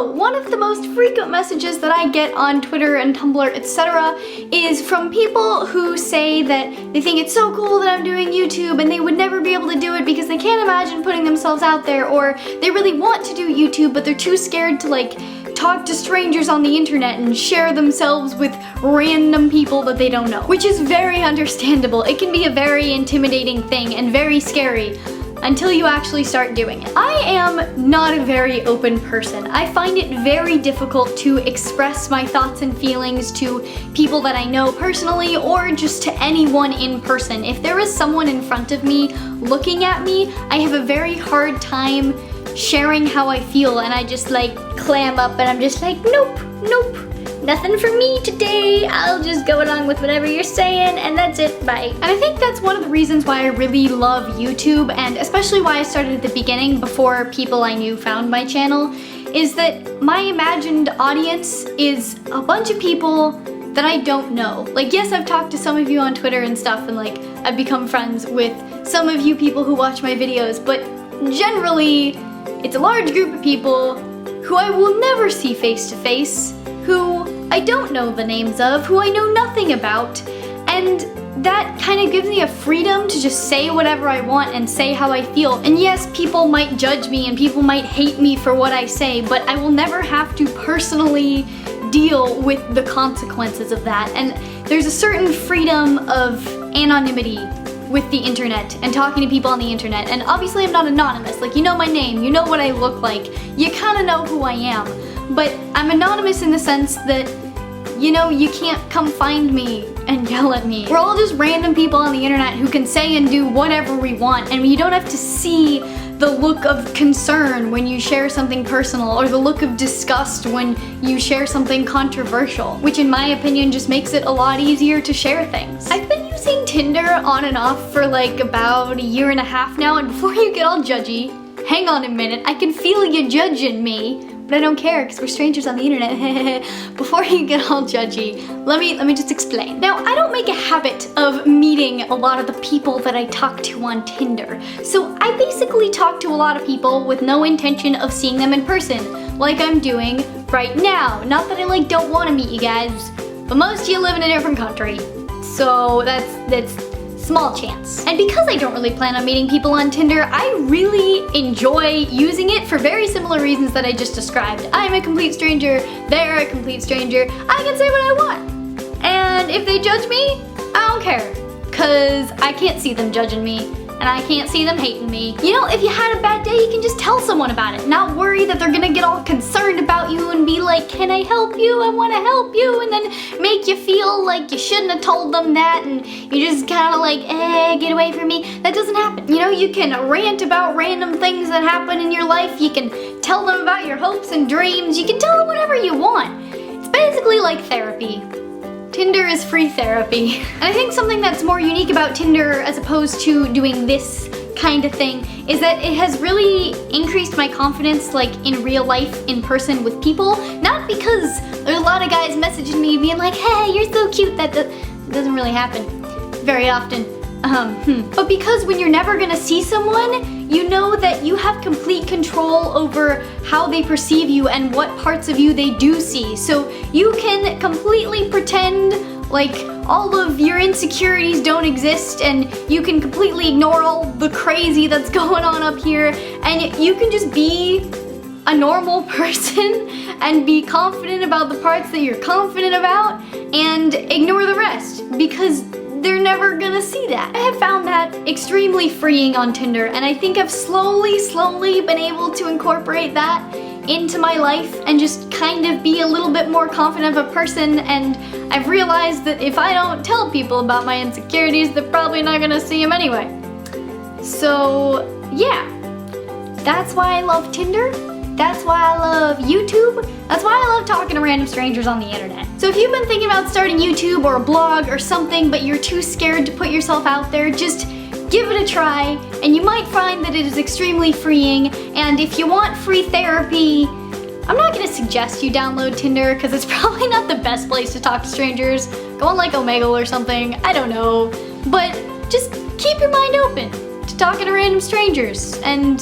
So, one of the most frequent messages that I get on Twitter and Tumblr, etc. is from people who say that they think it's so cool that I'm doing YouTube and they would never be able to do it because they can't imagine putting themselves out there, or they really want to do YouTube but they're too scared to like talk to strangers on the internet and share themselves with random people that they don't know. Which is very understandable. It can be a very intimidating thing and very scary until you actually start doing it. I am not a very open person. I find it very difficult to express my thoughts and feelings to people that I know personally or just to anyone in person. If there is someone in front of me looking at me, I have a very hard time sharing how I feel, and I just like clam up and I'm just like, nope, nothing for me today. I'll just go along with whatever you're saying and that's it, bye. And I think that's one of the reasons why I really love YouTube, and especially why I started at the beginning before people I knew found my channel, is that my imagined audience is a bunch of people that I don't know. Like, yes, I've talked to some of you on Twitter and stuff, and like I've become friends with some of you people who watch my videos, but generally it's a large group of people who I will never see face to face, who I don't know the names of, who I know nothing about, and that kind of gives me a freedom to just say whatever I want and say how I feel. And yes, people might judge me and people might hate me for what I say, but I will never have to personally deal with the consequences of that. And there's a certain freedom of anonymity with the internet and talking to people on the internet. And obviously I'm not anonymous. Like, you know my name, you know what I look like, you kind of know who I am. But I'm anonymous in the sense that, you know, you can't come find me and yell at me. We're all just random people on the internet who can say and do whatever we want, and you don't have to see the look of concern when you share something personal, or the look of disgust when you share something controversial, which in my opinion just makes it a lot easier to share things. I've been using Tinder on and off for like about 1.5 years now, and before you get all judgy, hang on a minute, I can feel you judging me. But I don't care because we're strangers on the internet. Before you get all judgy, let me just explain. Now, I don't make a habit of meeting a lot of the people that I talk to on Tinder. So I basically talk to a lot of people with no intention of seeing them in person, like I'm doing right now. Not that I like don't want to meet you guys, but most of you live in a different country. So that's small chance. And because I don't really plan on meeting people on Tinder, I really enjoy using it for very similar reasons that I just described. I'm a complete stranger, they're a complete stranger, I can say what I want. And if they judge me, I don't care, cause I can't see them judging me, and I can't see them hating me. You know, if you had a bad day, you can just tell someone about it, not worry that they're gonna get all concerned about you and be like, can I help you? I wanna help you, and then make you feel like you shouldn't have told them that, and you just kinda like, get away from me. That doesn't happen. You know, you can rant about random things that happen in your life, you can tell them about your hopes and dreams, you can tell them whatever you want. It's basically like therapy. Tinder is free therapy. And I think something that's more unique about Tinder as opposed to doing this kind of thing is that it has really increased my confidence like in real life, in person with people. Not because there's a lot of guys messaging me being like, hey, you're so cute. That doesn't really happen very often. But because when you're never gonna see someone, you know that you have complete control over how they perceive you and what parts of you they do see. So you can completely pretend like all of your insecurities don't exist, and you can completely ignore all the crazy that's going on up here, and you can just be a normal person and be confident about the parts that you're confident about and ignore the rest, because they're never gonna see that. I have found that extremely freeing on Tinder, and I think I've slowly been able to incorporate that into my life and just kind of be a little bit more confident of a person. And I've realized that if I don't tell people about my insecurities, they're probably not gonna see them anyway. So yeah, that's why I love Tinder. That's why I love YouTube. That's why I love talking to random strangers on the internet. So if you've been thinking about starting YouTube or a blog or something, but you're too scared to put yourself out there, just give it a try, and you might find that it is extremely freeing. And if you want free therapy, I'm not gonna suggest you download Tinder because it's probably not the best place to talk to strangers. Go on like Omegle or something, I don't know. But just keep your mind open to talking to random strangers and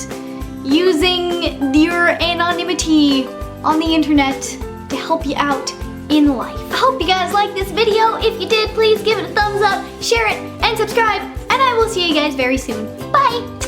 using your anonymity on the internet to help you out in life. I hope you guys liked this video. If you did, please give it a thumbs up, share it, and subscribe. And I will see you guys very soon. Bye!